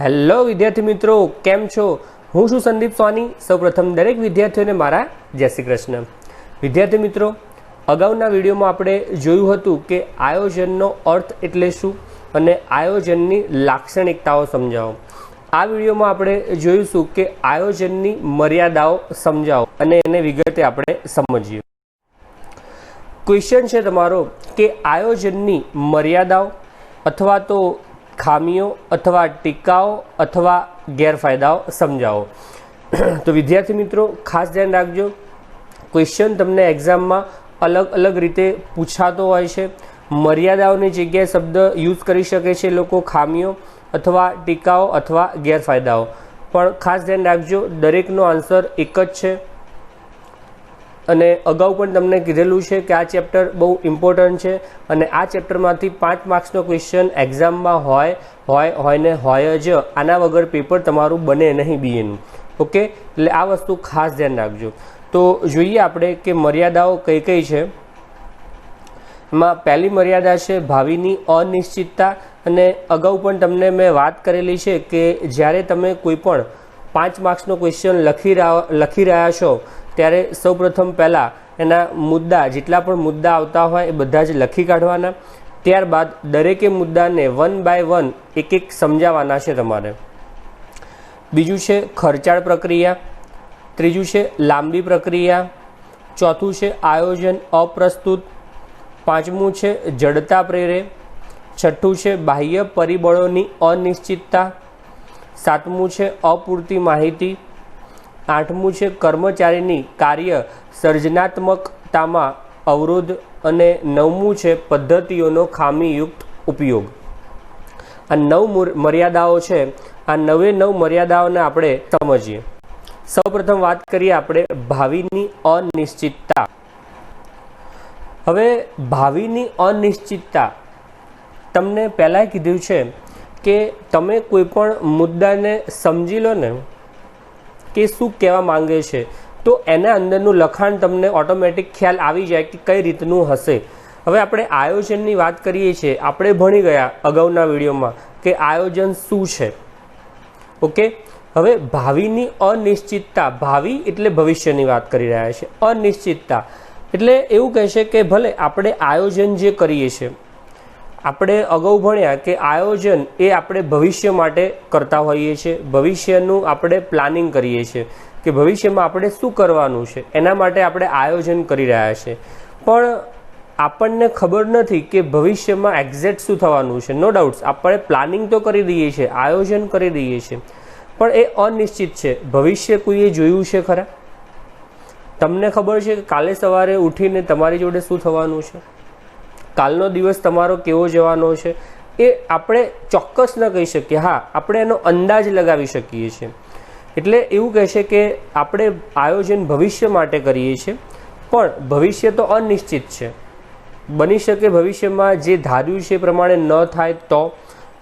Hello વિદ્યાર્થી મિત્રો, કેમ છો? હું છું સંદીપ સોની. સૌપ્રથમ દરેક વિદ્યાર્થીઓને મારા જય શ્રી કૃષ્ણ. વિદ્યાર્થી મિત્રો, અગાઉના વિડીયોમાં આપણે જોયું હતું કે આયોજનનો અર્થ એટલે શું અને આયોજનની લાક્ષણિકતાઓ સમજાવો. આ વિડીયોમાં આપણે જોઈશું કે આયોજનની મર્યાદાઓ સમજાવો અને એને વિગતે આપણે સમજીએ. ક્વેશ્ચન છે તમારો કે આયોજનની મર્યાદાઓ અથવા તો ખામીઓ અથવા ટીકાઓ અથવા ગેરફાયદાઓ સમજાવો. તો વિદ્યાર્થી મિત્રો ખાસ ધ્યાન રાખજો, ક્વેશ્ચન તમને એક્ઝામમાં અલગ અલગ રીતે પૂછાતો હોય છે. મર્યાદાઓની જગ્યાએ શબ્દ યુઝ કરી શકે છે લોકો, ખામીઓ અથવા ટીકાઓ અથવા ગેરફાયદાઓ. પણ ખાસ ધ્યાન રાખજો, દરેકનો આન્સર એક જ છે. અને અગાઉ પણ તમને કીધેલું છે કે આ ચેપ્ટર બહુ ઇમ્પોર્ટન્ટ છે અને આ ચેપ્ટરમાંથી 5 માર્ક્સનો ક્વેશ્ચન એક્ઝામમાં હોય જ. આના વગર પેપર તમારું બને નહીં બીએનું. ઓકે, એટલે આ વસ્તુ ખાસ ધ્યાન રાખજો. તો જોઈએ આપણે કે મર્યાદાઓ કઈ કઈ છે. એમાં પહેલી મર્યાદા છે ભાવિની અનિશ્ચિતતા. અને અગાઉ પણ તમને મેં વાત કરેલી છે કે જ્યારે તમે કોઈ પણ 5 માર્ક્સનો ક્વેશ્ચન લખી રહ્યા છો ત્યારે સૌપ્રથમ પહેલાં એના મુદ્દા, જેટલા પણ મુદ્દા આવતા હોય એ બધા જ લખી કાઢવાના. ત્યારબાદ દરેકે મુદ્દાને 1 બાય 1 એક એક સમજાવવાના છે તમારે. બીજું છે ખર્ચાળ પ્રક્રિયા. ત્રીજું છે લાંબી પ્રક્રિયા. ચોથું છે આયોજન અપ્રસ્તુત. પાંચમું છે જડતા પ્રેરે. છઠ્ઠું છે બાહ્ય પરિબળોની અનિશ્ચિતતા. સાતમું છે અપૂરતી માહિતી. આઠમું છે કર્મચારીની કાર્ય સર્જનાત્મકતામાં અવરોધ. અને નવમું છે પદ્ધતિઓનો ખામીયુક્ત ઉપયોગ. આ 9 મર્યાદાઓ છે. આ 9 મર્યાદાઓને આપણે સમજીએ. સૌપ્રથમ વાત કરીએ આપણે ભાવિની અનિશ્ચિતતા. હવે ભાવિની અનિશ્ચિતતા તમને પહેલાં કીધું છે કે તમે કોઈ પણ મુદ્દાને સમજી લો ને કે શું કહેવા માંગે છે, તો એના અંદરનું લખાણ તમને ઓટોમેટિક ખ્યાલ આવી જાય કે કઈ રીતનું હશે. હવે આપણે આયોજનની વાત કરીએ છીએ. આપણે ભણી ગયા અગાઉના વિડીયોમાં કે આયોજન શું છે. ઓકે, હવે ભાવિની અનિશ્ચિતતા, ભાવિ એટલે ભવિષ્યની વાત કરી રહ્યા છે. અનિશ્ચિતતા એટલે એવું કહેશે કે ભલે આપણે આયોજન જે કરીએ છીએ, આપણે અગાઉ ભણ્યા કે આયોજન એ આપણે ભવિષ્ય માટે કરતા હોઈએ છીએ. ભવિષ્યનું આપણે પ્લાનિંગ કરીએ છીએ કે ભવિષ્યમાં આપણે શું કરવાનું છે, એના માટે આપણે આયોજન કરી રહ્યા છીએ. પણ આપણને ખબર નથી કે ભવિષ્યમાં એક્ઝેક્ટ શું થવાનું છે. નો ડાઉટ્સ આપણે પ્લાનિંગ તો કરી દઈએ છીએ, આયોજન કરી દઈએ છીએ, પણ એ અનિશ્ચિત છે. ભવિષ્ય કોઈએ જોયું છે ખરા? તમને ખબર છે કે કાલે સવારે ઉઠીને તમારી જોડે શું થવાનું છે, કાલનો દિવસ તમારો કેવો જવાનો છે, એ આપણે ચોક્કસ ન કહી શકીએ. હા, આપણે એનો અંદાજ લગાવી શકીએ છીએ. એટલે એવું કહેશે કે આપણે આયોજન ભવિષ્ય માટે કરીએ છીએ, પણ ભવિષ્ય તો અનિશ્ચિત છે. બની શકે ભવિષ્યમાં જે ધાર્યું છે એ પ્રમાણે ન થાય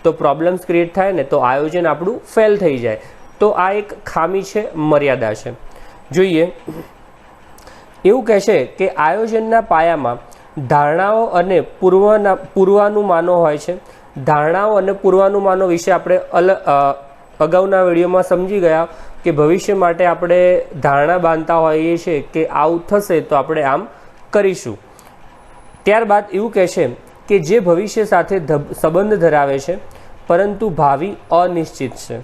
તો પ્રોબ્લેમ્સ ક્રિએટ થાય ને, તો આયોજન આપણું ફેલ થઈ જાય. તો આ એક ખામી છે, મર્યાદા છે. જોઈએ, એવું કહેશે કે આયોજનના પાયામાં ધારણાઓ અને પૂર્વાનુમાનો હોય છે. ધારણાઓ અને પૂર્વાનુમાનો વિશે આપણે અગાઉના વિડીયોમાં સમજી ગયા કે ભવિષ્ય માટે આપણે ધારણા બાંધતા હોઈએ છીએ કે આવું થશે તો આપણે આમ કરીશું. ત્યારબાદ એવું કહેશે કે જે ભવિષ્ય સાથે સંબંધ ધરાવે છે પરંતુ ભાવિ અનિશ્ચિત છે.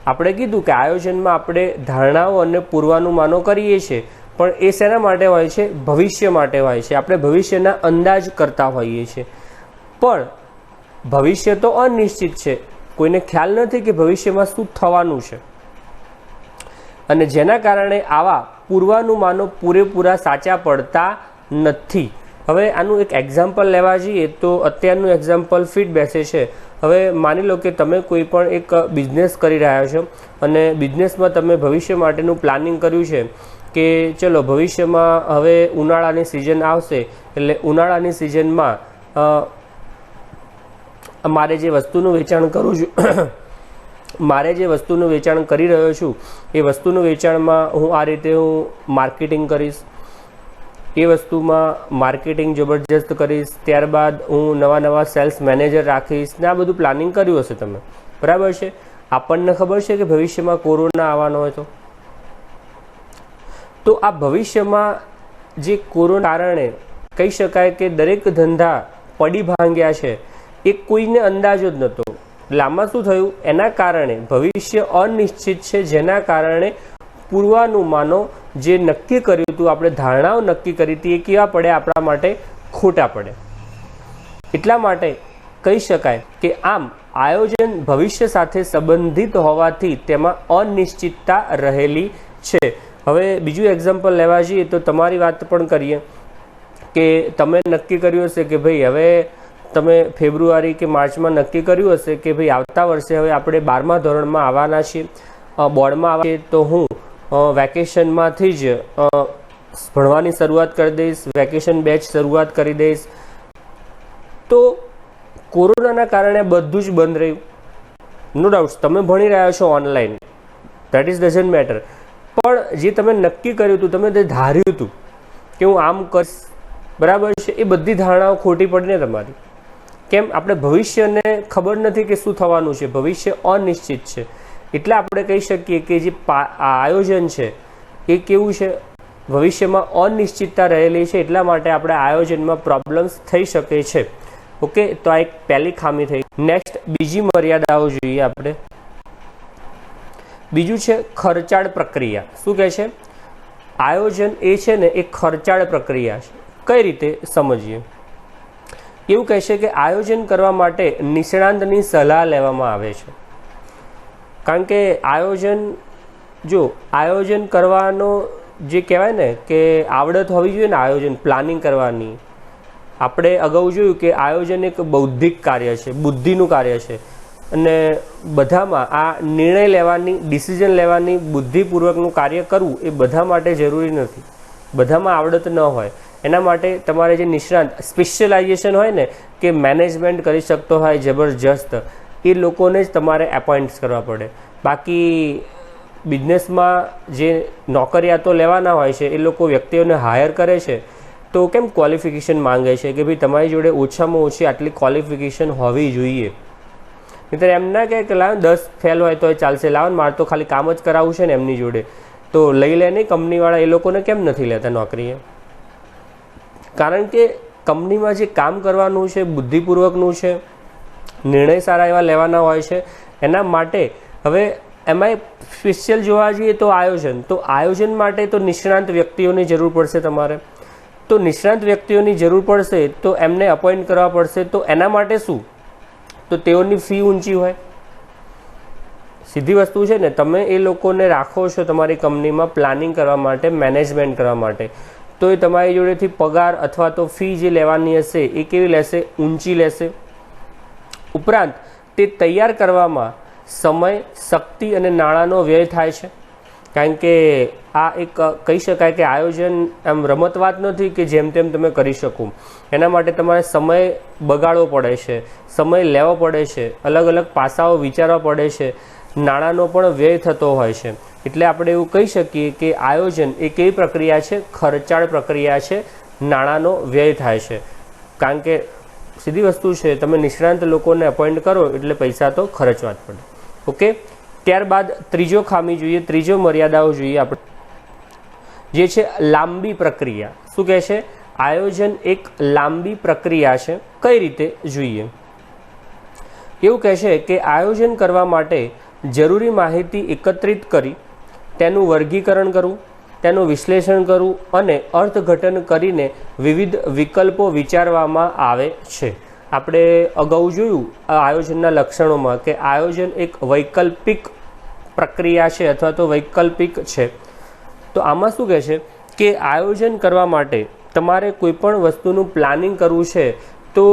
આપણે કીધું કે આયોજનમાં આપણે ધારણાઓ અને પૂર્વાનુમાનો કરીએ છીએ, પણ એ શેના માટે હોય છે? ભવિષ્ય માટે હોય છે. આપણે ભવિષ્યના અંદાજ કરતા હોઈએ છીએ, પણ ભવિષ્ય તો અનિશ્ચિત છે. કોઈને ખ્યાલ નથી કે ભવિષ્યમાં શું થવાનું છે, અને જેના કારણે આવા પૂર્વાનુમાનો પૂરેપૂરા સાચા પડતા નથી. હવે આનું એક એક્ઝામ્પલ લેવા જઈએ તો અત્યારનું એક્ઝામ્પલ ફિટ બેસે છે. હવે માની લો કે તમે કોઈ પણ એક બિઝનેસ કરી રહ્યા છો અને બિઝનેસમાં તમે ભવિષ્ય માટેનું પ્લાનિંગ કર્યું છે કે ચલો ભવિષ્યમાં હવે ઉનાળાની સિઝન આવશે, એટલે ઉનાળાની સિઝનમાં મારે જે વસ્તુનું વેચાણ કરું છું મારે જે વસ્તુનું વેચાણ કરી રહ્યો છું એ વસ્તુનું વેચાણમાં હું આ રીતે માર્કેટિંગ કરીશ. એ વસ્તુમાં માર્કેટિંગ જબરજસ્ત કરીશ. ત્યારબાદ હું નવા સેલ્સ મેનેજર રાખીશ ને આ બધું પ્લાનિંગ કર્યું હશે તમે. બરાબર છે. આપણને ખબર છે કે ભવિષ્યમાં કોરોના આવવાનો હોય તો આ ભવિષ્યમાં જે કોરોના કારણે કહી શકાય કે દરેક ધંધા પડી ભાંગ્યા છે, એ કોઈને અંદાજ જ નહોતો. આમાં શું થયું, એના કારણે ભવિષ્ય અનિશ્ચિત છે, જેના કારણે પૂર્વાનુમાનો જે નક્કી કર્યું હતું, આપણે ધારણાઓ નક્કી કરી હતી, એ કેવા પડે, આપણા માટે ખોટા પડે. એટલા માટે કહી શકાય કે આમ આયોજન ભવિષ્ય સાથે સંબંધિત હોવાથી તેમાં અનિશ્ચિતતા રહેલી છે. હવે બીજું એક્ઝામ્પલ લેવા જઈએ તો તમારી વાત પણ કરીએ કે તમે નક્કી કર્યું હશે કે ભાઈ હવે તમે ફેબ્રુઆરી કે માર્ચમાં નક્કી કર્યું હશે કે ભાઈ આવતા વર્ષે હવે આપણે 12મા ધોરણમાં આવવાના છીએ, બોર્ડમાં આવે તો હું વેકેશનમાંથી જ ભણવાની શરૂઆત કરી દઈશ, વેકેશન બેચ શરૂઆત કરી દઈશ. તો કોરોનાના કારણે બધું જ બંધ રહ્યું. નો ડાઉટ્સ તમે ભણી રહ્યા છો online, that is doesn't matter, પણ જે તમે નક્કી કર્યું હતું, તમે જે ધાર્યું હતું કે હું આમ કરીશ, બરાબર છે, એ બધી ધારણાઓ ખોટી પડી ને તમારી. કેમ? આપણે ભવિષ્યને ખબર નથી કે શું થવાનું છે, ભવિષ્ય અનિશ્ચિત છે. એટલે આપણે કહી શકીએ કે જે આયોજન છે એ કેવું છે, ભવિષ્યમાં અનિશ્ચિતતા રહેલી છે. એટલા માટે આપણે આયોજનમાં પ્રોબ્લેમ્સ થઈ શકે છે. ઓકે, તો આ એક પહેલી ખામી થઈ. નેક્સ્ટ બીજી મર્યાદાઓ જોઈએ આપણે. બીજું છે ખર્ચાળ પ્રક્રિયા. શું કહે છે? આયોજન એ છે ને એ ખર્ચાળ પ્રક્રિયા છે. કઈ રીતે સમજીએ? એવું કહે છે કે આયોજન કરવા માટે નિષ્ણાંતની સલાહ લેવામાં આવે છે. કારણ કે આયોજન કરવાનો જે કહેવાય ને કે આવડત હોવી જોઈએ ને, આયોજન પ્લાનિંગ કરવાની. આપણે અગાઉ જોયું કે આયોજન એક બૌદ્ધિક કાર્ય છે, બુદ્ધિનું કાર્ય છે, અને બધામાં આ નિર્ણય લેવાની, ડિસિઝન લેવાની, બુદ્ધિપૂર્વકનું કાર્ય કરવું એ બધા માટે જરૂરી નથી, બધામાં આવડત ન હોય. એના માટે તમારે જે નિષ્ણાંત સ્પેશિયલાઇઝેશન હોય ને, કે મેનેજમેન્ટ કરી શકતો હોય જબરજસ્ત, એ લોકોને જ તમારે એપોઇન્ટ કરવા પડે. બાકી બિઝનેસમાં જે નોકરિયાતો લેવાના હોય છે, એ લોકો વ્યક્તિઓને હાયર કરે છે તો કેમ ક્વોલિફિકેશન માંગે છે કે ભાઈ તમારી જોડે ઓછામાં ઓછી આટલી ક્વોલિફિકેશન હોવી જોઈએ. નહીંતર એમ ના કહે કે લાવો 10 ફેલ હોય તો ચાલશે, લાવો મારે તો ખાલી કામ જ કરાવવું છે ને એમની જોડે, તો લઈ લે નહીં કંપનીવાળા. એ લોકોને કેમ નથી લેતા નોકરીએ? કારણ કે કંપનીમાં જે કામ કરવાનું છે, બુદ્ધિપૂર્વકનું છે, નિર્ણય સારા એવા લેવાના હોય છે. એના માટે હવે એમાં સ્પેશિયલ જોવા જઈએ તો આયોજન માટે તો નિષ્ણાંત વ્યક્તિઓની જરૂર પડશે તમારે. તો નિષ્ણાંત વ્યક્તિઓની જરૂર પડશે તો એમને અપોઇન્ટ કરવા પડશે. તો એના માટે શું? તો તેઓની ફી ઊંચી હોય. સીધી વસ્તુ છે ને, તમે એ લોકોને રાખો છો તમારી કંપનીમાં પ્લાનિંગ કરવા માટે, મેનેજમેન્ટ કરવા માટે, તો એ તમારી જોડેથી પગાર અથવા તો ફી જે લેવાની હશે એ કેવી લેશે? ઊંચી લેશે. ઉપરાંત તે તૈયાર કરવામાં સમય, શક્તિ અને નાણાંનો વ્યય થાય છે. કારણ કે આ એક કહી શકાય કે આયોજન એમ રમત વાત નથી કે જેમ તેમ તમે કરી શકો. એના માટે તમારે સમય બગાડવો પડે છે, સમય લેવો પડે છે, અલગ અલગ પાસાઓ વિચારવા પડે છે, નાણાંનો પણ વ્યય થતો હોય છે. એટલે આપણે એવું કહી શકીએ કે આયોજન એક એવી પ્રક્રિયા છે, ખર્ચાળ પ્રક્રિયા છે, નાણાંનો વ્યય થાય છે. કારણ કે સીધી વસ્તુ છે, તમે નિષ્ણાંત લોકોને અપોઇન્ટ કરો એટલે પૈસા તો ખર્ચવા જ પડે. ઓકે, ત્યારબાદ ત્રીજો ખામી જોઈએ, ત્રીજો મર્યાદાઓ જોઈએ આપણે, જે છે લાંબી પ્રક્રિયા. શું કહે છે? આયોજન એક લાંબી પ્રક્રિયા છે. કઈ રીતે જોઈએ? એવું કહે છે કે આયોજન કરવા માટે જરૂરી માહિતી એકત્રિત કરી, તેનું વર્ગીકરણ કરવું, તેનું વિશ્લેષણ કરવું અને અર્થઘટન કરીને વિવિધ વિકલ્પો વિચારવામાં આવે છે. આપણે અગાઉ જોયું આયોજનના લક્ષણોમાં કે આયોજન એક વૈકલ્પિક પ્રક્રિયા છે અથવા તો વૈકલ્પિક છે. તો આમાં શું કહે છે કે આયોજન કરવા માટે તમારે કોઈ પણ વસ્તુનું પ્લાનિંગ કરવું છે, તો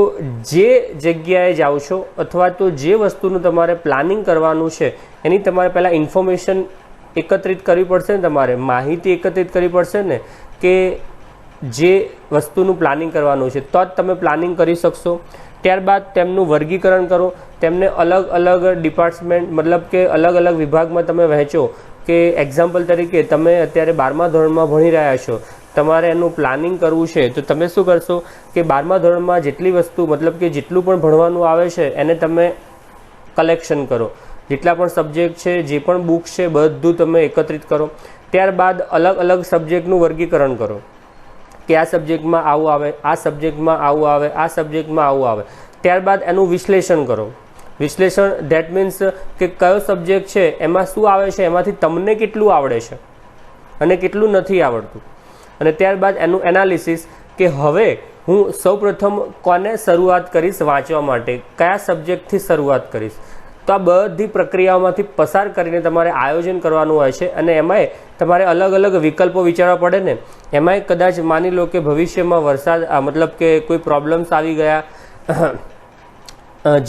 જે જગ્યાએ જાઓ છો અથવા તો જે વસ્તુનું તમારે પ્લાનિંગ કરવાનું છે એની તમારે પહેલાં ઇન્ફોર્મેશન એકત્રિત કરવી પડશે ને, તમારે માહિતી એકત્રિત કરવી પડશે ને કે જે વસ્તુનું પ્લાનિંગ કરવાનું છે, તો જ તમે પ્લાનિંગ કરી શકશો. ત્યારબાદ તેમનું વર્ગીકરણ કરો, તેમને અલગ અલગ ડિપાર્ટમેન્ટ મતલબ કે અલગ અલગ વિભાગમાં તમે વહેંચો. કે એક્ઝામ્પલ તરીકે તમે અત્યારે 12મા ધોરણમાં ભણી રહ્યા છો, તમારે એનું પ્લાનિંગ કરવું છે, તો તમે શું કરશો કે 12મા ધોરણમાં જેટલી વસ્તુ મતલબ કે જેટલું પણ ભણવાનું આવે છે એને તમે કલેક્શન કરો, જેટલા પણ સબ્જેક્ટ છે, જે પણ બુક્સ છે, બધું તમે એકત્રિત કરો. ત્યારબાદ અલગ અલગ સબ્જેક્ટનું વર્ગીકરણ કરો કે આ સબ્જેક્ટમાં આવું આવે, આ સબ્જેક્ટમાં આવું આવે, આ સબ્જેક્ટમાં આવું આવે. ત્યારબાદ એનું વિશ્લેષણ કરો. વિશ્લેષણ ધેટ મીન્સ કે કયો સબ્જેક્ટ છે, એમાં શું આવે છે, એમાંથી તમને કેટલું આવડે છે અને કેટલું નથી આવડતું. અને ત્યારબાદ એનું એનાલિસિસ કે હવે હું સૌપ્રથમ કોને શરૂઆત કરીશ વાંચવા માટે, કયા સબ્જેક્ટથી શરૂઆત કરીશ. તો આ બધી પ્રક્રિયાઓમાંથી પસાર કરીને તમારે આયોજન કરવાનું હોય છે. અને એમાંય તમારે અલગ અલગ વિકલ્પો વિચારવા પડે ને. એમાંય કદાચ માની લો કે ભવિષ્યમાં વરસાદ મતલબ કે કોઈ પ્રોબ્લેમ્સ આવી ગયા,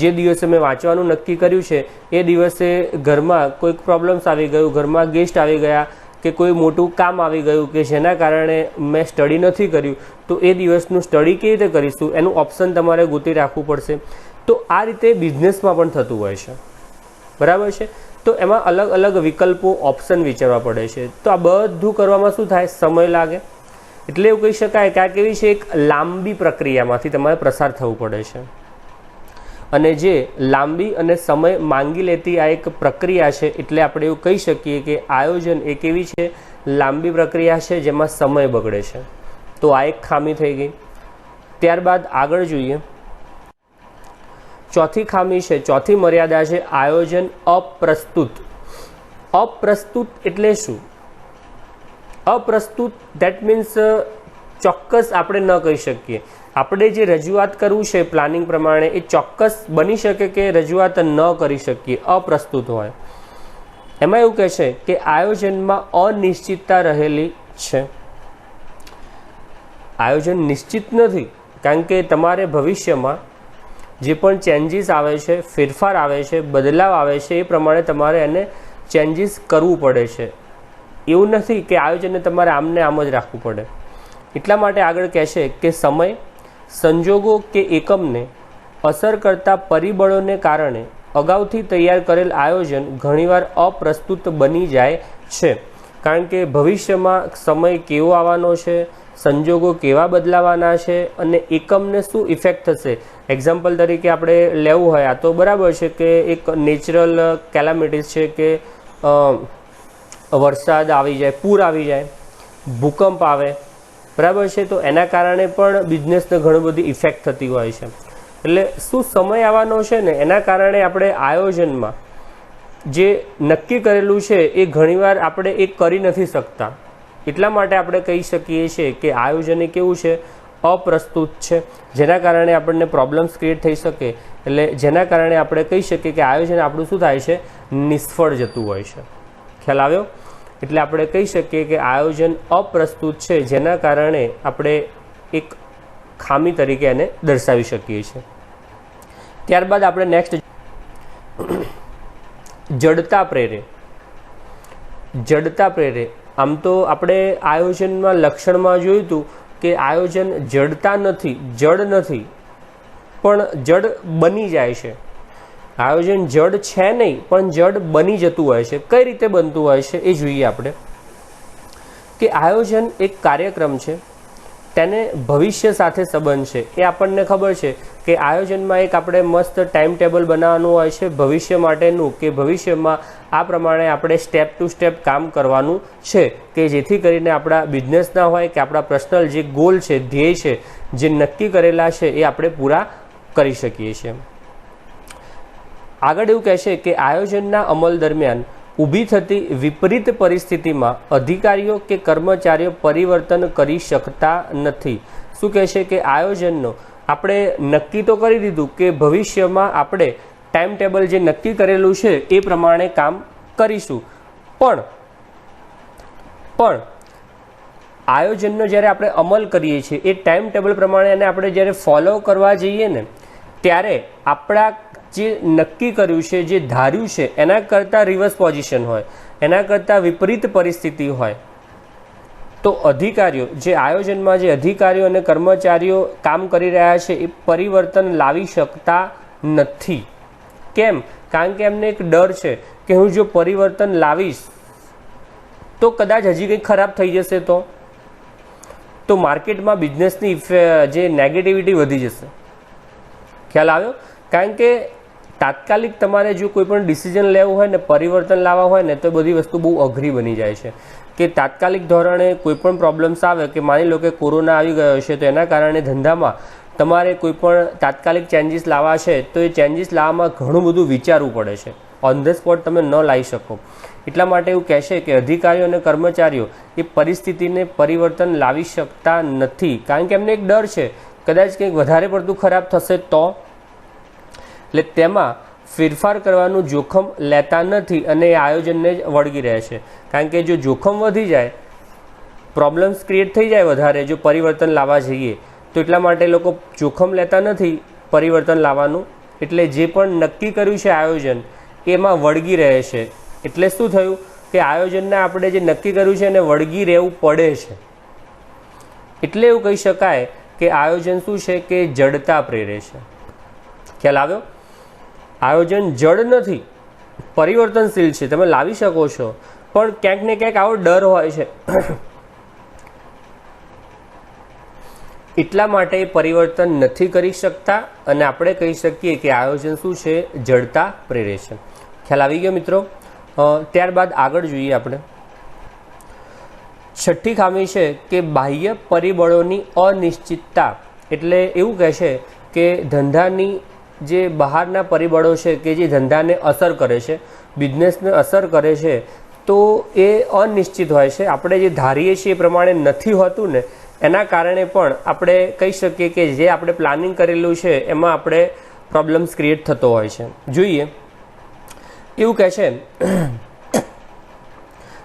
જે દિવસે મેં વાંચવાનું નક્કી કર્યું છે એ દિવસે ઘરમાં કોઈક પ્રોબ્લેમ્સ આવી ગયું, ઘરમાં ગેસ્ટ આવી ગયા કે કોઈ મોટું કામ આવી ગયું કે જેના કારણે મેં સ્ટડી નથી કર્યું, તો એ દિવસનું સ્ટડી કેવી રીતે કરીશું એનું ઓપ્શન તમારે ગોતી રાખવું પડશે. તો આ રીતે બિઝનેસમાં પણ થતું હોય છે, બરાબર છે. તો એમાં અલગ અલગ વિકલ્પો ઓપ્શન વિચારવા પડે છે. તો આ બધું કરવામાં શું થાય, સમય લાગે. એટલે એવું કહી શકાય કે આ કેવી છે, એક લાંબી પ્રક્રિયામાંથી તમારે પસાર થવું પડે છે. અને જે લાંબી અને સમય માંગી લેતી આ એક પ્રક્રિયા છે, એટલે આપણે એવું કહી શકીએ કે આયોજન એ કેવી છે, લાંબી પ્રક્રિયા છે જેમાં સમય બગડે છે. તો આ એક ખામી થઈ ગઈ. ત્યારબાદ આગળ જોઈએ, ચોથી ખામી છે, ચોથી મર્યાદા છે આયોજન અપ્રસ્તુત. અપ્રસ્તુત એટલે શું? અપ્રસ્તુત ધેટ મીન્સ ચોક્કસ આપણે ન કહી શકીએ. આપણે જે રજૂઆત કરવું છે પ્લાનિંગ પ્રમાણે એ ચોક્કસ બની શકે કે રજૂઆત ન કરી શકીએ, અપ્રસ્તુત હોય. એમાં એવું કહે છે કે આયોજનમાં અનિશ્ચિતતા રહેલી છે. આયોજન નિશ્ચિત નથી, કારણ કે તમારે ભવિષ્યમાં જે પણ ચેન્જીસ આવે છે, ફેરફાર આવે છે, બદલાવ આવે છે, એ પ્રમાણે તમારે એને ચેન્જીસ કરવું પડે છે. એવું નથી કે આયોજનને તમારે આમને આમ જ રાખવું પડે. એટલા માટે આગળ કહેશે કે સમય, સંજોગો કે એકમને અસર કરતા પરિબળોને કારણે અગાઉથી તૈયાર કરેલ આયોજન ઘણીવાર અપ્રસ્તુત બની જાય છે. કારણ કે ભવિષ્યમાં સમય કેવો આવવાનો છે, સંજોગો કેવા બદલાવાના છે અને એકમને શું ઇફેક્ટ થશે. એક્ઝામ્પલ તરીકે આપણે લેવું હોય, આ તો બરાબર છે કે એક નેચરલ કેલામિટીઝ છે કે વરસાદ આવી જાય, પૂર આવી જાય, ભૂકંપ આવે, બરાબર છે. તો એના કારણે પણ બિઝનેસને ઘણી બધી ઇફેક્ટ થતી હોય છે. એટલે શું સમય આવવાનો છે ને એના કારણે આપણે આયોજનમાં જે નક્કી કરેલું છે એ ઘણીવાર આપણે એ કરી નથી શકતા. એટલા માટે આપણે કહી શકીએ છીએ કે આયોજન એ કેવું છે, અપ્રસ્તુત છે, જેના કારણે આપણને પ્રોબ્લેમ્સ ક્રિએટ થઈ શકે. એટલે જેના કારણે આપણે કહી શકીએ કે આયોજન આપણું શું થાય છે, નિષ્ફળ જતું હોય છે. ખ્યાલ આવ્યો? એટલે આપણે કહી શકીએ કે આયોજન અપ્રસ્તુત છે, જેના કારણે આપણે એક ખામી તરીકે એને દર્શાવી શકીએ છીએ. ત્યારબાદ આપણે નેક્સ્ટ જડતા પ્રેરે. જડતા પ્રેરે. આમ તો આપણે આયોજનમાં લક્ષણમાં જોયું હતું કે આયોજન જડતા નથી, જડ નથી, પણ જડ બની જાય છે. આયોજન જડ છે નહીં, પણ જડ બની જતું હોય છે. કઈ રીતે બનતું હોય છે એ જોઈએ આપણે. કે આયોજન એક કાર્યક્રમ છે, તેને ભવિષ્ય સાથે સંબંધ છે. એ આપણને ખબર છે કે આયોજનમાં એક આપણે મસ્ત ટાઈમ ટેબલ બનાવવાનું હોય છે ભવિષ્ય માટેનું, કે ભવિષ્યમાં આ પ્રમાણે આપણે સ્ટેપ ટુ સ્ટેપ કામ કરવાનું છે, કે જેથી કરીને આપણા બિઝનેસના હોય કે આપણા પર્સનલ જે ગોલ છે, ધ્યેય છે, જે નક્કી કરેલા છે એ આપણે પૂરા કરી શકીએ છીએ. આગળ એવું કહેશે કે આયોજનના અમલ દરમિયાન ઊભી થતી વિપરીત પરિસ્થિતિમાં અધિકારીઓ કે કર્મચારીઓ પરિવર્તન કરી શકતા નથી. શું કહેશે કે આયોજનનો આપણે નક્કી તો કરી દીધું કે ભવિષ્યમાં આપણે ટાઈમ ટેબલ જે નક્કી કરેલું છે એ પ્રમાણે કામ કરીશું, પણ આયોજનનો જ્યારે આપણે અમલ કરીએ છીએ એ ટાઈમ ટેબલ પ્રમાણે એને આપણે જ્યારે ફોલો કરવા જઈએ ને, ત્યારે આપણા જે નક્કી કર્યું છે, જે ધાર્યું છે, એના કરતાં રિવર્સ પોઝિશન હોય, એના કરતાં વિપરીત પરિસ્થિતિ હોય, તો અધિકારીઓ, જે આયોજનમાં જે અધિકારીઓ અને કર્મચારીઓ કામ કરી રહ્યા છે એ પરિવર્તન લાવી શકતા નથી. કેમ? કારણ કે એમને એક ડર છે કે હું જો પરિવર્તન લાવીશ તો કદાચ હજી કંઈ ખરાબ થઈ જશે, તો માર્કેટમાં બિઝનેસની જે નેગેટિવિટી વધી જશે. ખ્યાલ આવ્યો? કારણ કે તાત્કાલિક તમારે જો કોઈ પણ ડિસિઝન લેવું હોય ને, પરિવર્તન લાવવા હોય ને, તો બધી વસ્તુ બહુ અઘરી બની જાય છે. કે તાત્કાલિક ધોરણે કોઈ પણ પ્રોબ્લેમ્સ આવે, કે માની લો કે કોરોના આવી ગયો છે, તો એના કારણે ધંધામાં તમારે કોઈ પણ તાત્કાલિક ચેન્જીસ લાવવા છે, તો એ ચેન્જીસ લાવવામાં ઘણું બધું વિચારવું પડે છે. ઓન ધ સ્પોટ તમે ન લાવી શકો. એટલા માટે એવું કહેશે કે અધિકારીઓ અને કર્મચારીઓ એ પરિસ્થિતિને પરિવર્તન લાવી શકતા નથી, કારણ કે એમને એક ડર છે કદાચ કંઈક વધારે પડતું ખરાબ થશે તો. એટલે તેમાં ફેરફાર કરવાનું જોખમ લેતા નથી અને એ આયોજનને જ વળગી રહે છે. કારણ કે જો જોખમ વધી જાય, પ્રોબ્લેમ્સ ક્રિએટ થઈ જાય વધારે જો પરિવર્તન લાવવા જઈએ, તો એટલા માટે લોકો જોખમ લેતા નથી પરિવર્તન લાવવાનું. એટલે જે પણ નક્કી કર્યું છે આયોજન, એમાં વળગી રહે છે. એટલે શું થયું કે આયોજનને આપણે જે નક્કી કર્યું છે એને વળગી રહેવું પડે છે. એટલે એવું કહી શકાય કે આયોજન શું છે કે જડતા પ્રેરે છે. ખ્યાલ આવ્યો? આયોજન જડ નથી, પરિવર્તનશીલ છે. તમે લાવી શકો છો, પણ ક્યાંક ને ક્યાંક આવો ડર હોય છે. એટલા માટે પરિવર્તન નથી કરી શકતા અને આપણે કહી શકીએ કે આયોજન શું છે? જડતા પ્રેરે છે. ખ્યાલ આવી ગયો મિત્રો? ત્યારબાદ આગળ જોઈએ આપણે. છઠ્ઠી ખામી છે કે બાહ્ય પરિબળોની અનિશ્ચિતતા. એટલે એવું કહે છે કે ધંધાની જે બહારના પરિબળો છે કે જે ધંધાને અસર કરે છે, બિઝનેસને અસર કરે છે, તો એ અનિશ્ચિત હોય છે. આપણે જે ધારીએ છીએ એ પ્રમાણે નથી હોતું ને, એના કારણે પણ આપણે કહી શકીએ કે જે આપણે પ્લાનિંગ કરેલું છે એમાં આપણે પ્રોબ્લેમ્સ ક્રિએટ થતો હોય છે. જોઈએ, એવું કહે છે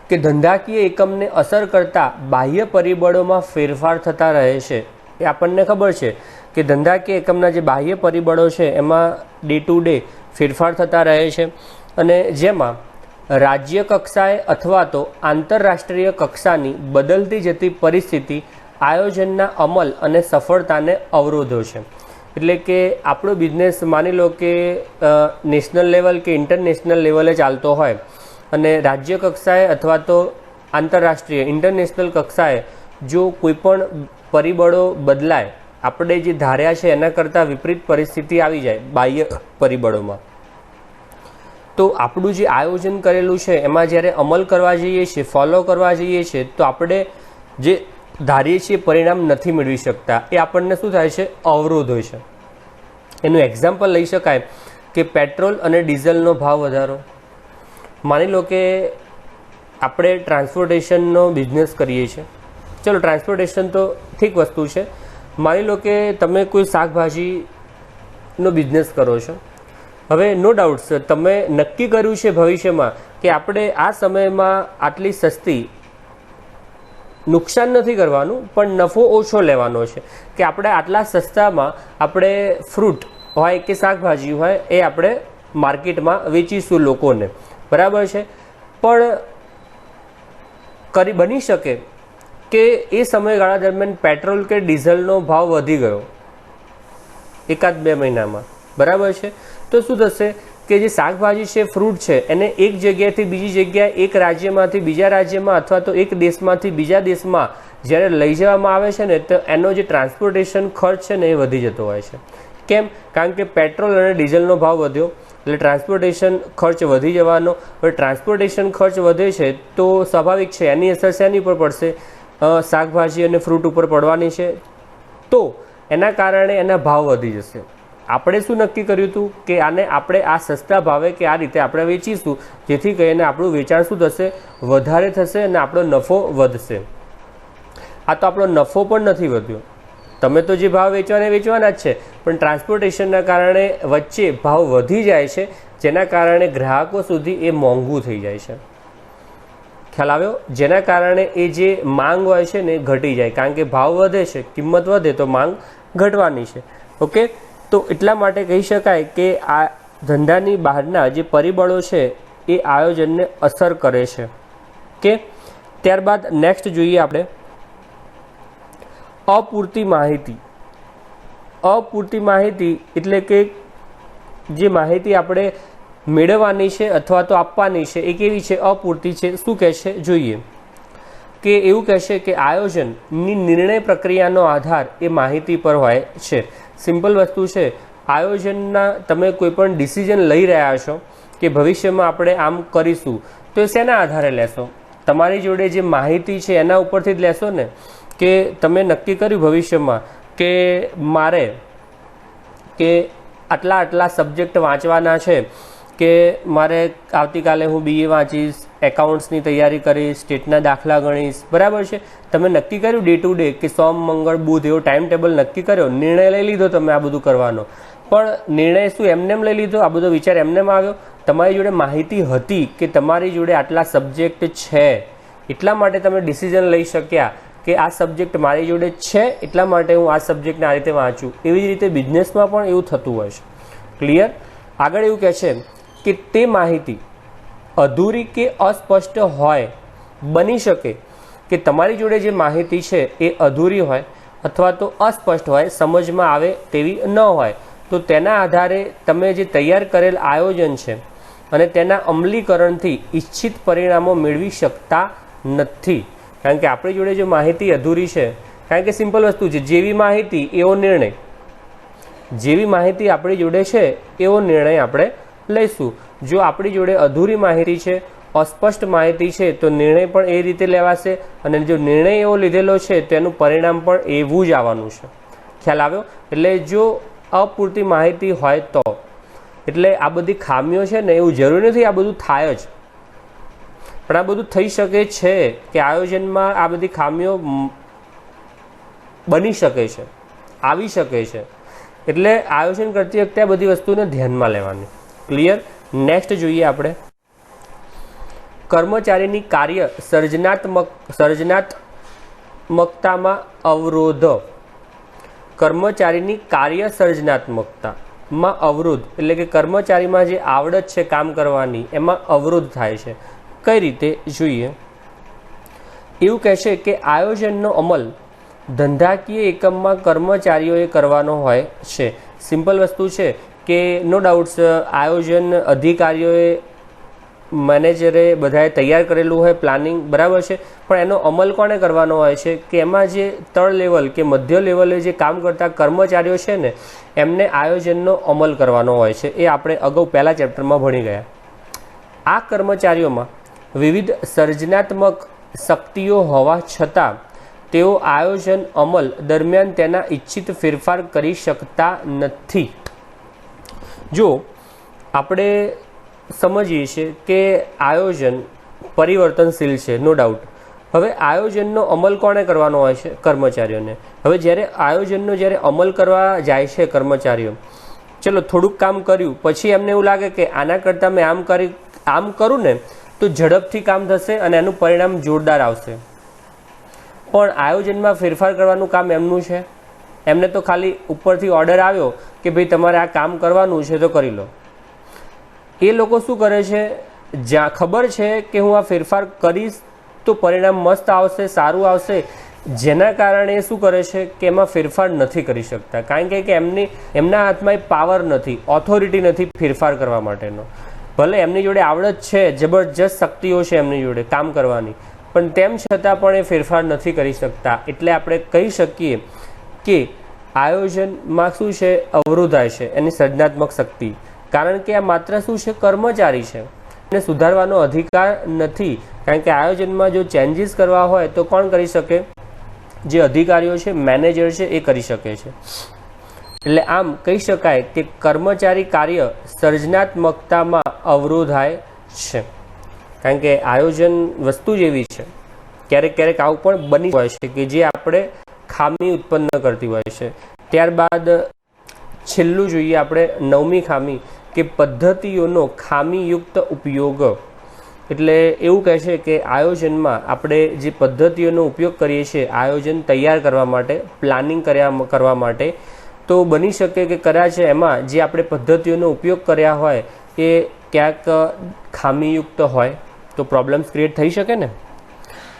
કે ધંધાકીય એકમને અસર કરતા બાહ્ય પરિબળોમાં ફેરફાર થતા રહે છે. એ આપણને ખબર છે કે ધંધાકીય એકમના જે બાહ્ય પરિબળો છે એમાં ડે ટુ ડે ફેરફાર થતા રહે છે, અને જેમાં રાજ્ય કક્ષાએ અથવા તો આંતરરાષ્ટ્રીય કક્ષાની બદલતી જતી પરિસ્થિતિ આયોજનના અમલ અને સફળતાને અવરોધો છે. એટલે કે આપણો બિઝનેસ માની લો કે નેશનલ લેવલ કે ઇન્ટરનેશનલ લેવલે ચાલતો હોય, અને રાજ્ય કક્ષાએ અથવા તો આંતરરાષ્ટ્રીય ઇન્ટરનેશનલ કક્ષાએ જો કોઈ પણ પરિબળો બદલાય, આપણે જે ધાર્યા છે એના કરતાં વિપરીત પરિસ્થિતિ આવી જાય બાહ્ય પરિબળોમાં, તો આપણું જે આયોજન કરેલું છે એમાં જ્યારે અમલ કરવા જઈએ છીએ, ફોલો કરવા જઈએ છીએ, તો આપણે જે ધારીએ છીએ પરિણામ નથી મેળવી શકતા. એ આપણને શું થાય છે? અવરોધ હોય છે. એનું એક્ઝામ્પલ લઈ શકાય કે પેટ્રોલ અને ડીઝલનો ભાવ વધારો. માની લો કે આપણે ટ્રાન્સપોર્ટેશનનો બિઝનેસ કરીએ છીએ. ચલો, ટ્રાન્સપોર્ટેશન તો ઠીક વસ્તુ છે. માની લો કે તમે કોઈ શાકભાજીનો બિઝનેસ કરો છો. હવે નો ડાઉટ સર, તમે નક્કી કર્યું છે ભવિષ્યમાં કે આપણે આ સમયમાં આટલી સસ્તી, નુકસાન નથી કરવાનું પણ નફો ઓછો લેવાનો છે, કે આપણે આટલા સસ્તામાં આપણે ફ્રૂટ હોય કે શાકભાજી હોય એ આપણે માર્કેટમાં વેચીશું લોકોને, બરાબર છે. પણ બની શકે કે એ સમયગાળા દરમિયાન પેટ્રોલ કે ડીઝલનો ભાવ વધી ગયો એકાદ બે મહિનામાં, બરાબર છે. તો શું થશે કે જે શાકભાજી છે, ફ્રૂટ છે, એને એક જગ્યાએથી બીજી જગ્યાએ, એક રાજ્યમાંથી બીજા રાજ્યમાં અથવા તો એક દેશમાંથી બીજા દેશમાં જ્યારે લઈ જવામાં આવે છે ને, તો એનો જે ટ્રાન્સપોર્ટેશન ખર્ચ છે ને એ વધી જતો હોય છે. કેમ? કારણ કે પેટ્રોલ અને ડીઝલનો ભાવ વધ્યો એટલે ટ્રાન્સપોર્ટેશન ખર્ચ વધી જવાનો. હવે ટ્રાન્સપોર્ટેશન ખર્ચ વધે છે તો સ્વાભાવિક છે એની અસર શેની ઉપર પડશે? શાકભાજી અને ફ્રૂટ ઉપર પડવાની છે. તો એના કારણે એના ભાવ વધી જશે. આપણે શું નક્કી કર્યું હતું કે આને આપણે આ સસ્તા ભાવે કે આ રીતે આપણે વેચીશું, જેથી કરીને આપણું વેચાણ શું થશે? વધારે થશે અને આપણો નફો વધશે. આ તો આપણો નફો પણ નથી વધ્યો. તમે તો જે ભાવ વેચવાના જ છે, પણ ટ્રાન્સપોર્ટેશનના કારણે વચ્ચે ભાવ વધી જાય છે, જેના કારણે ગ્રાહકો સુધી એ મોંઘું થઈ જાય છે. ખ્યાલ આવ્યો? જેના કારણે એ જે માંગ હોય છે ને એ ઘટી જાય, કારણ કે ભાવ વધે છે, કિંમત વધે તો માંગ ઘટવાની છે. ઓકે, તો એટલા માટે કહી શકાય કે આ ધંધાની બહારના જે પરિબળો છે એ આયોજનને અસર કરે છે. કે ત્યારબાદ નેક્સ્ટ જોઈએ આપણે અપૂરતી માહિતી. અપૂરતી માહિતી એટલે કે જે માહિતી આપણે મેળવવાની છે અથવા તો આપવાની છે એ કેવી છે? અપૂરતી છે. શું કહે છે? જોઈએ કે એવું કહેશે કે આયોજનની નિર્ણય પ્રક્રિયાનો આધાર એ માહિતી પર હોય છે. સિમ્પલ વસ્તુ છે આયોજનના તમે કોઈ પણ ડિસિઝન લઈ રહ્યા છો કે ભવિષ્યમાં આપણે આમ કરીશું, તો એ શેના આધારે લેશો? તમારી જોડે જે માહિતી છે એના ઉપરથી જ લેશો ને, કે તમે નક્કી કર્યું ભવિષ્યમાં કે મારે કે આટલા સબ્જેક્ટ વાંચવાના છે, કે મારે આવતીકાલે હું BA વાંચીશ, એકાઉન્ટ્સની તૈયારી કરીશ, સ્ટેટના દાખલા ગણીશ, બરાબર છે. તમે નક્કી કર્યું ડે ટુ ડે કે સોમ મંગળ બુધ એવો ટાઈમ ટેબલ નક્કી કર્યો, નિર્ણય લઈ લીધો તમે આ બધું કરવાનો. પણ નિર્ણય શું એમનેમ લઈ લીધો? આ બધો વિચાર એમનેમ આવ્યો? તમારી જોડે માહિતી હતી કે તમારી જોડે આટલા સબ્જેક્ટ છે, એટલા માટે તમે ડિસિઝન લઈ શક્યા કે આ સબ્જેક્ટ મારી જોડે છે, એટલા માટે હું આ સબ્જેક્ટને આ રીતે વાંચું. એવી જ રીતે બિઝનેસમાં પણ એવું થતું હોય છે. ક્લિયર? આગળ એવું કહે છે કે તે માહિતી અધૂરી કે અસ્પષ્ટ હોય, બની શકે કે તમારી જોડે જે માહિતી છે એ અધૂરી હોય અથવા તો અસ્પષ્ટ હોય, સમજમાં આવે તેવી ન હોય, તો તેના આધારે તમે જે તૈયાર કરેલ આયોજન છે અને તેના અમલીકરણથી ઈચ્છિત પરિણામો મેળવી શકતા નથી. કારણ કે આપણી જોડે જો માહિતી અધૂરી છે, કારણ કે સિમ્પલ વસ્તુ છે, જેવી માહિતી એવો નિર્ણય. જેવી માહિતી આપણી જોડે છે એવો નિર્ણય આપણે લઈશું. જો આપણી જોડે અધૂરી માહિતી છે, અસ્પષ્ટ માહિતી છે, તો નિર્ણય પણ એ રીતે લેવાશે, અને જો નિર્ણય એવો લીધેલો છે તેનું પરિણામ પણ એવું જ આવવાનું છે. ખ્યાલ આવ્યો? એટલે જો અપૂરતી માહિતી હોય તો, એટલે આ બધી ખામીઓ છે ને, એવું જરૂરી નથી આ બધું થાય જ, પણ આ બધું થઈ શકે છે કે આયોજનમાં આ બધી ખામીઓ બની શકે છે, આવી શકે છે. એટલે આયોજન કરતી વખતે આ બધી વસ્તુને ધ્યાનમાં લેવાની. ક્લિયર? નેક્સ્ટ જોઈએ આપણે, કર્મચારીની કાર્ય સર્જનાત્મકતામાં અવરોધ. કર્મચારીની કાર્ય સર્જનાત્મકતામાં અવરોધ એટલે કે કર્મચારીમાં જે આવડત છે કામ કરવાની, એમાં અવરોધ થાય છે. કઈ રીતે જોઈએ? એવું કહેશે કે આયોજનનો અમલ ધંધાકીય એકમમાં કર્મચારીઓએ કરવાનો હોય છે. સિમ્પલ વસ્તુ છે કે નો ડાઉટ્સ આયોજન અધિકારીઓએ, મેનેજરે બધાએ તૈયાર કરેલું હોય પ્લાનિંગ, બરાબર છે, પણ એનો અમલ કોને કરવાનો હોય છે? કે એમાં જે તળ લેવલ કે મધ્ય લેવલે જે કામ કરતા કર્મચારીઓ છે ને, એમને આયોજનનો અમલ કરવાનો હોય છે. એ આપણે અગાઉ પહેલા ચેપ્ટરમાં ભણી ગયા. આ કર્મચારીઓમાં વિવિધ સર્જનાત્મક શક્તિઓ હોવા છતાં તેઓ આયોજન અમલ દરમિયાન તેના ઈચ્છિત ફેરફાર કરી શકતા નથી. જો આપણે સમજીએ છીએ કે આયોજન પરિવર્તનશીલ છે, નો ડાઉટ. હવે આયોજનનો અમલ કોણે કરવાનો હોય છે? કર્મચારીઓને. હવે જ્યારે આયોજનનો જ્યારે અમલ કરવા જાય છે કર્મચારીઓ, ચલો થોડુંક કામ કર્યું, પછી એમને એવું લાગે કે આના કરતાં મેં આમ કરું ને તો ઝડપથી કામ થશે અને એનું પરિણામ જોરદાર આવશે. પણ આયોજનમાં ફેરફાર કરવાનું કામ એમનું છે. એમને તો ખાલી ઉપરથી ઓર્ડર આવ્યો કે ભાઈ તમારે આ કામ કરવાનું છે તો કરી લો. એ લોકો શું કરે છે? જ્યાં ખબર છે કે હું આ ફેરફાર કરીશ તો પરિણામ મસ્ત આવશે, સારું આવશે, જેના કારણે શું કરે છે કે એમાં ફેરફાર નથી કરી શકતા. કારણ કે એમના હાથમાં પાવર નથી, ઓથોરિટી નથી ફેરફાર કરવા માટેનો. ભલે એમની જોડે આવડત છે, જબરજસ્ત શક્તિઓ છે એમની જોડે કામ કરવાની, પણ તેમ છતાં પણ એ ફેરફાર નથી કરી શકતા. એટલે આપણે કહી શકીએ કે આયોજનમાં શું છે? અવરોધાય છે એની સર્જનાત્મક શક્તિ. કારણ કે આ માત્ર શું છે? કર્મચારી છે, એને સુધારવાનો અધિકાર નથી. કારણ કે આયોજનમાં જો ચેન્જીસ કરવા હોય તો કોણ કરી શકે? જે અધિકારીઓ છે, મેનેજર છે, એ કરી શકે છે. એટલે આમ કહી શકાય કે કર્મચારી કાર્ય સર્જનાત્મકતામાં અવરોધાય છે. કારણ કે આયોજન વસ્તુ જ એવી છે, ક્યારેક આવું પણ બની હોય છે કે જે આપણે ખામી ઉત્પન્ન કરતી હોય છે. ત્યારબાદ છેલ્લું જોઈએ આપણે, 9મી ખામી કે પદ્ધતિઓનો ખામીયુક્ત ઉપયોગ. એટલે એવું કહે છે કે આયોજનમાં આપણે જે પદ્ધતિઓનો ઉપયોગ કરીએ છીએ આયોજન તૈયાર કરવા માટે, પ્લાનિંગ કરવા માટે, તો બની શકે કે કદાચ એમાં જે આપણે પદ્ધતિઓનો ઉપયોગ કર્યા હોય એ ક્યાંક ખામીયુક્ત હોય, તો પ્રોબ્લેમ્સ ક્રિએટ થઈ શકે ને.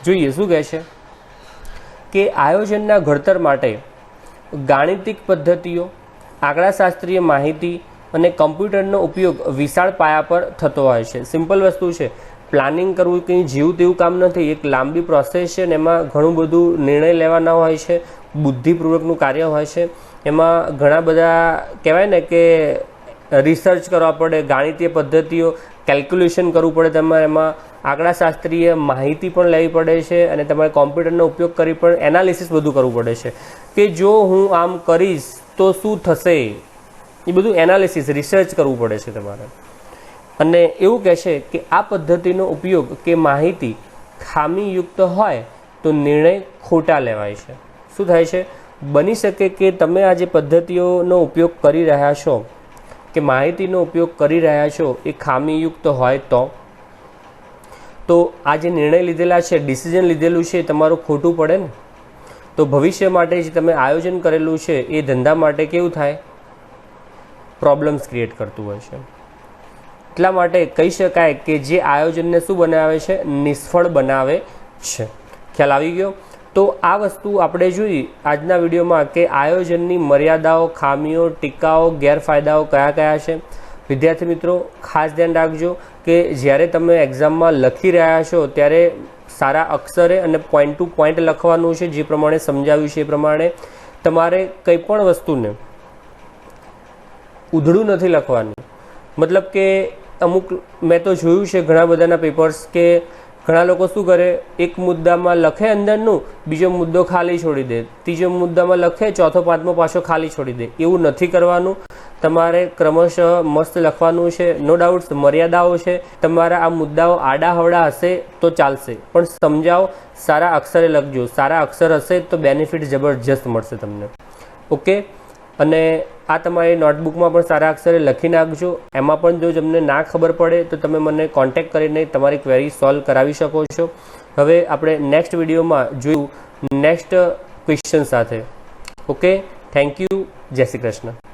જોઈએ શું કહે છે કે આયોજનના ઘડતર માટે ગાણિતિક પદ્ધતિઓ, આંકડાશાસ્ત્રીય માહિતી અને કમ્પ્યુટરનો ઉપયોગ વિશાળ પાયા પર થતો હોય છે. સિમ્પલ વસ્તુ છે, પ્લાનિંગ કરવું કંઈ જેવું તેવું કામ નથી. એક લાંબી પ્રોસેસ છે ને એમાં ઘણું બધું નિર્ણય લેવાના હોય છે, બુદ્ધિપૂર્વકનું કાર્ય હોય છે. એમાં ઘણા બધા કહેવાય ને કે રિસર્ચ કરવા પડે, ગાણિતીય પદ્ધતિઓ, કેલ્ક્યુલેશન કરવું પડે, તમારે એમાં આંકડાશાસ્ત્રીય માહિતી પણ લેવી પડે છે અને તમારે કોમ્પ્યુટરનો ઉપયોગ કરી પણ એનાલિસિસ બધું કરવું પડે છે કે જો હું આમ કરીશ તો શું થશે, એ બધું એનાલિસિસ રિસર્ચ કરવું પડે છે તમારે. અને એવું કહે છે કે આ પદ્ધતિનો ઉપયોગ કે માહિતી ખામીયુક્ત હોય તો નિર્ણય ખોટા લેવાય છે. શું થાય છે? બની શકે કે તમે આ જે પદ્ધતિઓનો ઉપયોગ કરી રહ્યા છો કે માહિતીનો ઉપયોગ કરી રહ્યા છો એ ખામીયુક્ત હોય તો આ જે નિર્ણય લીધેલા છે, ડિસિઝન લીધેલું છે, તમારું ખોટું પડે ને. તો ભવિષ્ય માટે જે તમે આયોજન કરેલું છે એ ધંધા માટે કેવું થાય? પ્રોબ્લેમ્સ ક્રિએટ કરતું હોય છે. એટલા માટે કહી શકાય કે જે આયોજનને શું બનાવે છે? નિષ્ફળ બનાવે છે. ખ્યાલ આવી ગયો? તો આ વસ્તુ આપણે જોઈ આજના વિડીયોમાં કે આયોજનની મર્યાદાઓ, ખામીઓ, ટીકાઓ, ગેરફાયદાઓ કયા કયા છે. વિદ્યાર્થી મિત્રો ખાસ ધ્યાન રાખજો કે જ્યારે તમે એક્ઝામમાં લખી રહ્યા છો ત્યારે સારા અક્ષરે અને પોઈન્ટ ટુ પોઈન્ટ લખવાનું છે. જે પ્રમાણે સમજાવ્યું છે એ પ્રમાણે તમારે કંઈ પણ વસ્તુને ઉધડું નથી લખવાનું. મતલબ કે અમુક મેં તો જોયું છે ઘણા બધાના પેપર્સ કે ઘણા લોકો શું કરે, એક મુદ્દામાં લખે અંદરનું, બીજો મુદ્દો ખાલી છોડી દે, ત્રીજો મુદ્દામાં લખે, ચોથો પાંચમો પાછો ખાલી છોડી દે. એવું નથી કરવાનું. તમારે ક્રમશઃ મસ્ત લખવાનું છે. નો ડાઉટ્સ મર્યાદાઓ છે. તમારા આ મુદ્દાઓ આડાહવડા હશે તો ચાલશે, પણ સમજાવો, સારા અક્ષરે લખજો. સારા અક્ષર હશે તો બેનિફિટ જબરજસ્ત મળશે તમને. ઓકે. અને આ તમારી નોટબુકમાં પણ સારા અક્ષરે લખી નાખજો. એમાં પણ જો તમને ના ખબર પડે તો તમે મને કોન્ટેક્ટ કરીને તમારી ક્વેરી સોલ્વ કરાવી શકો છો. હવે આપણે નેક્સ્ટ વિડીયોમાં જોયું નેક્સ્ટ ક્વેશ્ચન સાથે. Okay, thank you. જય શ્રી કૃષ્ણ.